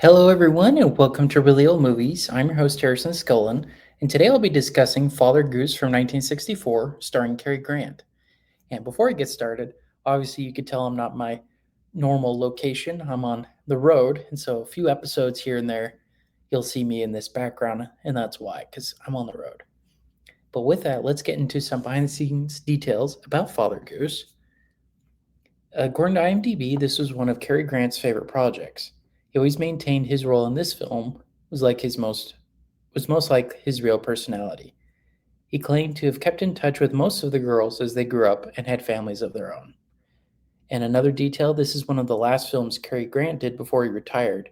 Hello, everyone, and welcome to Really Old Movies. I'm your host, Harrison Scullin, and today I'll be discussing Father Goose from 1964, starring Cary Grant. And before I get started, obviously you could tell I'm not my normal location. I'm on the road, and so a few episodes here and there, you'll see me in this background, and that's why, because I'm on the road. But with that, let's get into some behind the scenes details about Father Goose. According to IMDb, this was one of Cary Grant's favorite projects. He always maintained his role in this film was most like his real personality. He claimed to have kept in touch with most of the girls as they grew up and had families of their own. And another detail, this is one of the last films Cary Grant did before he retired,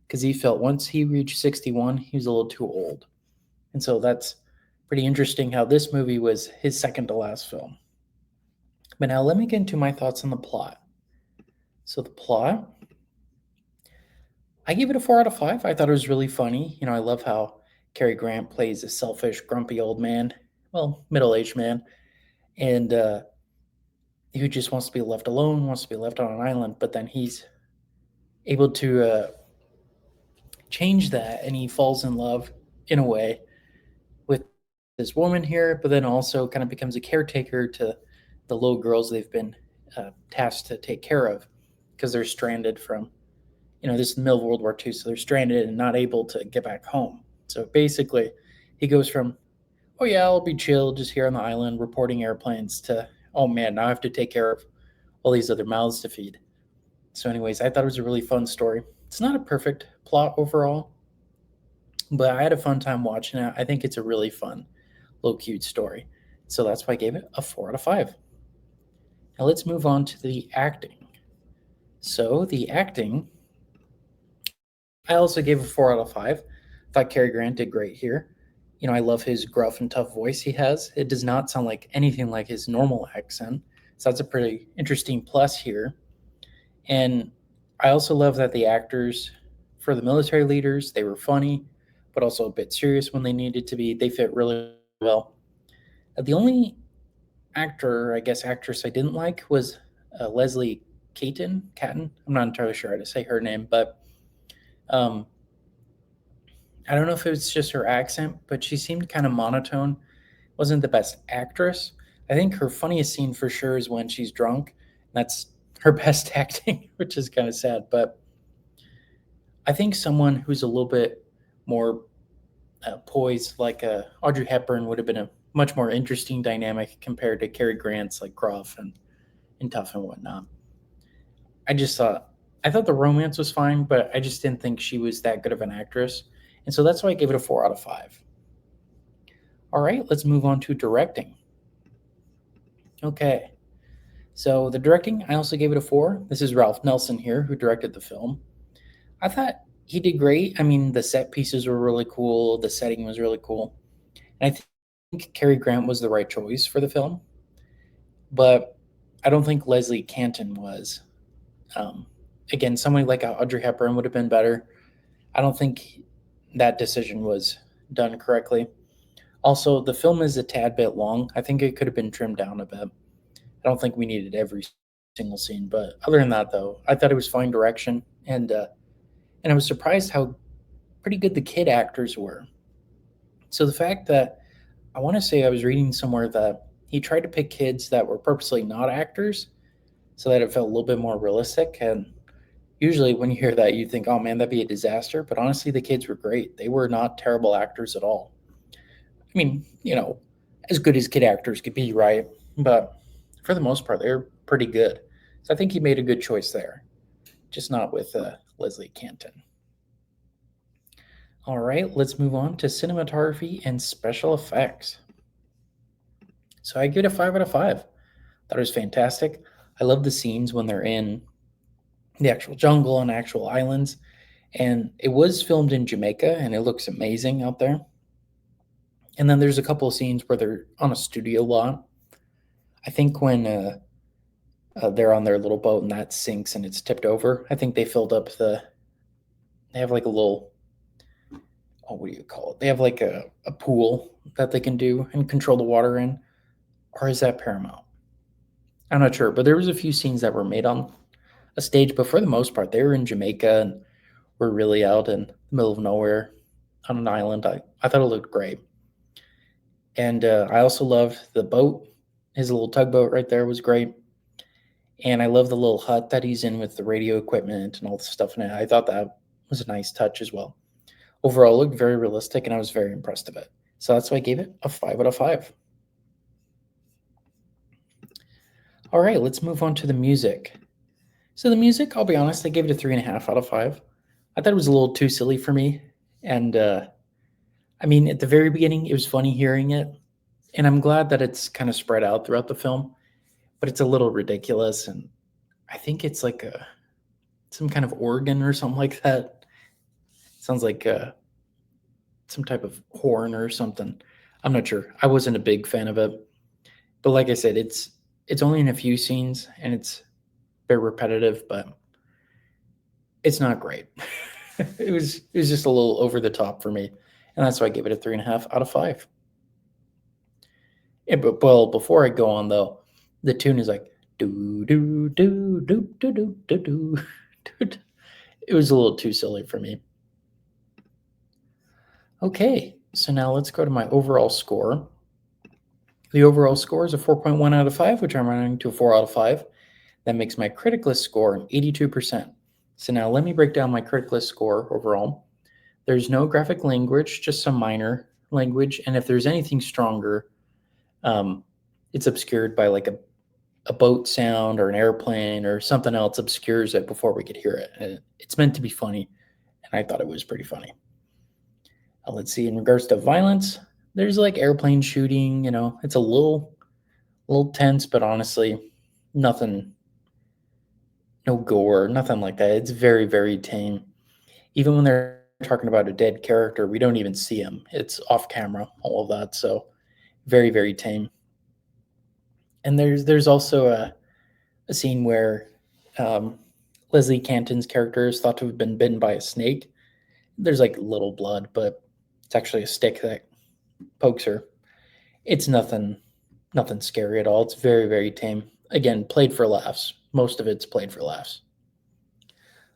because he felt once he reached 61, he was a little too old. And so that's pretty interesting how this movie was his second to last film. But now let me get into my thoughts on the plot. So the plot, I gave it a 4 out of 5. I thought it was really funny. I love how Cary Grant plays a selfish, grumpy old man, well, middle-aged man, and who just wants to be left alone, wants to be left on an island, but then he's able to change that, and he falls in love in a way with this woman here, but then also kind of becomes a caretaker to the little girls they've been tasked to take care of because they're stranded from this is the middle of World War II, so they're stranded and not able to get back home. So basically, he goes from, oh yeah, I'll be chill just here on the island reporting airplanes to, oh man, now I have to take care of all these other mouths to feed. So, anyways, I thought it was a really fun story. It's not a perfect plot overall, but I had a fun time watching it. I think it's a really fun, little cute story. So that's why I gave it a 4 out of 5. Now let's move on to the acting. So the acting, I also gave a 4 out of 5. I thought Cary Grant did great here. I love his gruff and tough voice he has. It does not sound like anything like his normal accent. So that's a pretty interesting plus here. And I also love that the actors for the military leaders, they were funny, but also a bit serious when they needed to be. They fit really well. The only actor, I guess actress I didn't like was Leslie Catton. I'm not entirely sure how to say her name, but um, I don't know if it was just her accent, but she seemed kind of monotone. Wasn't the best actress. I think her funniest scene for sure is when she's drunk. That's her best acting, which is kind of sad. But I think someone who's a little bit more poised, like Audrey Hepburn, would have been a much more interesting dynamic compared to Cary Grant's like gruff and tough and whatnot. I just thought I thought the romance was fine, but I just didn't think she was that good of an actress, and so that's why I gave it a 4 out of 5. All right, let's move on to directing. Okay, so the directing, I also gave it a 4. This is Ralph Nelson here, who directed the film. I thought he did great. I mean, the set pieces were really cool, the setting was really cool, and I think Cary Grant was the right choice for the film, but I don't think Leslie Canton was. Um, Again, somebody like Audrey Hepburn would have been better. I don't think that decision was done correctly. Also, the film is a tad bit long. I think it could have been trimmed down a bit. I don't think we needed every single scene, but other than that, though, I thought it was fine direction, and I was surprised how pretty good the kid actors were. So the fact that I want to say I was reading somewhere that he tried to pick kids that were purposely not actors so that it felt a little bit more realistic. And usually when you hear that, you think, oh man, that'd be a disaster. But honestly, the kids were great. They were not terrible actors at all. I mean, as good as kid actors could be, right? But for the most part, they're pretty good. So I think he made a good choice there, just not with Leslie Canton. All right, let's move on to cinematography and special effects. So I give it a 5 out of 5. Thought it was fantastic. I love the scenes when they're in the actual jungle and actual islands. And it was filmed in Jamaica and it looks amazing out there. And then there's a couple of scenes where they're on a studio lot. I think when they're on their little boat and that sinks and it's tipped over, I think they filled up they have like a little, oh, what do you call it? They have like a pool that they can do and control the water in. Or is that Paramount? I'm not sure, but there was a few scenes that were made on a stage, but for the most part, they were in Jamaica and were really out in the middle of nowhere on an island. I thought it looked great. And I also loved the boat. His little tugboat right there was great. And I love the little hut that he's in with the radio equipment and all the stuff in it. I thought that was a nice touch as well. Overall, it looked very realistic, and I was very impressed with it. So that's why I gave it a 5 out of 5. All right, let's move on to the music. So the music, I'll be honest, I gave it a 3.5 out of 5. I thought it was a little too silly for me, and I mean, at the very beginning, it was funny hearing it, and I'm glad that it's kind of spread out throughout the film. But it's a little ridiculous, and I think it's like some kind of organ or something like that. Sounds like some type of horn or something. I'm not sure. I wasn't a big fan of it, but like I said, it's only in a few scenes and it's very repetitive, but it's not great. It was just a little over the top for me, and that's why I gave it a 3.5 out of 5. Yeah, but well, before I go on though, the tune is like do do do do do do do do. It was a little too silly for me. Okay, so now let's go to my overall score. The overall score is a 4.1 out of 5, which I'm running to a 4 out of 5. That makes my critic list score an 82%. So now let me break down my critic list score overall. There's no graphic language, just some minor language, and if there's anything stronger, it's obscured by like a boat sound or an airplane or something else obscures it before we could hear it. And it's meant to be funny, and I thought it was pretty funny. Let's see, in regards to violence, there's like airplane shooting, it's a little tense, but honestly, nothing, no gore, nothing like that. It's very, very tame. Even when they're talking about a dead character, we don't even see him. It's off camera, all of that. So very, very tame. And there's also a scene where Leslie Canton's character is thought to have been bitten by a snake. There's like little blood, but it's actually a stick that pokes her. It's nothing scary at all. It's very, very tame. Again, played for laughs. Most of it's played for laughs.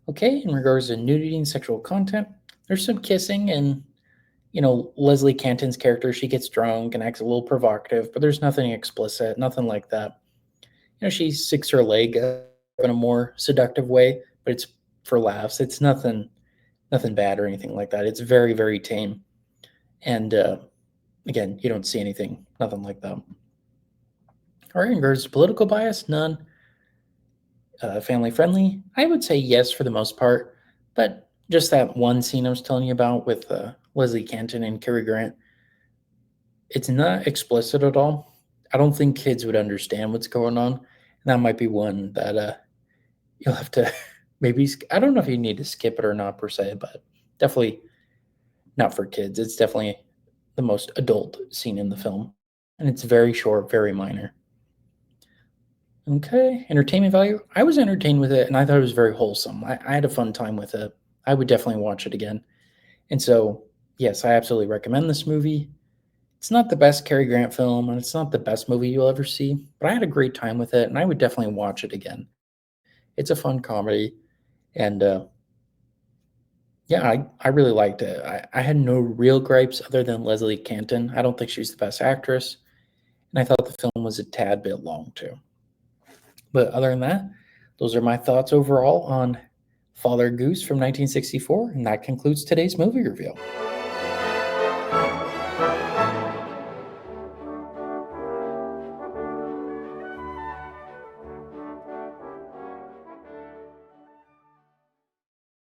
Okay, in regards to nudity and sexual content, there's some kissing and Leslie Canton's character, she gets drunk and acts a little provocative, but there's nothing explicit, nothing like that. She sticks her leg up in a more seductive way, but it's for laughs. It's nothing bad or anything like that. It's very, very tame. And again, you don't see anything, nothing like that. All right, in regards to political bias, none. Family friendly, I would say yes for the most part, but just that one scene I was telling you about with Leslie Canton and Cary Grant, it's not explicit at all. I don't think kids would understand what's going on. And that might be one that you'll have to maybe, I don't know if you need to skip it or not per se, but definitely not for kids. It's definitely the most adult scene in the film. And it's very short, very minor. Okay, entertainment value. I was entertained with it, and I thought it was very wholesome. I had a fun time with it. I would definitely watch it again. And so, yes, I absolutely recommend this movie. It's not the best Cary Grant film, and it's not the best movie you'll ever see, but I had a great time with it, and I would definitely watch it again. It's a fun comedy, and yeah, I really liked it. I had no real gripes other than Leslie Canton. I don't think she's the best actress, and I thought the film was a tad bit long too. But other than that, those are my thoughts overall on Father Goose from 1964, and that concludes today's movie review.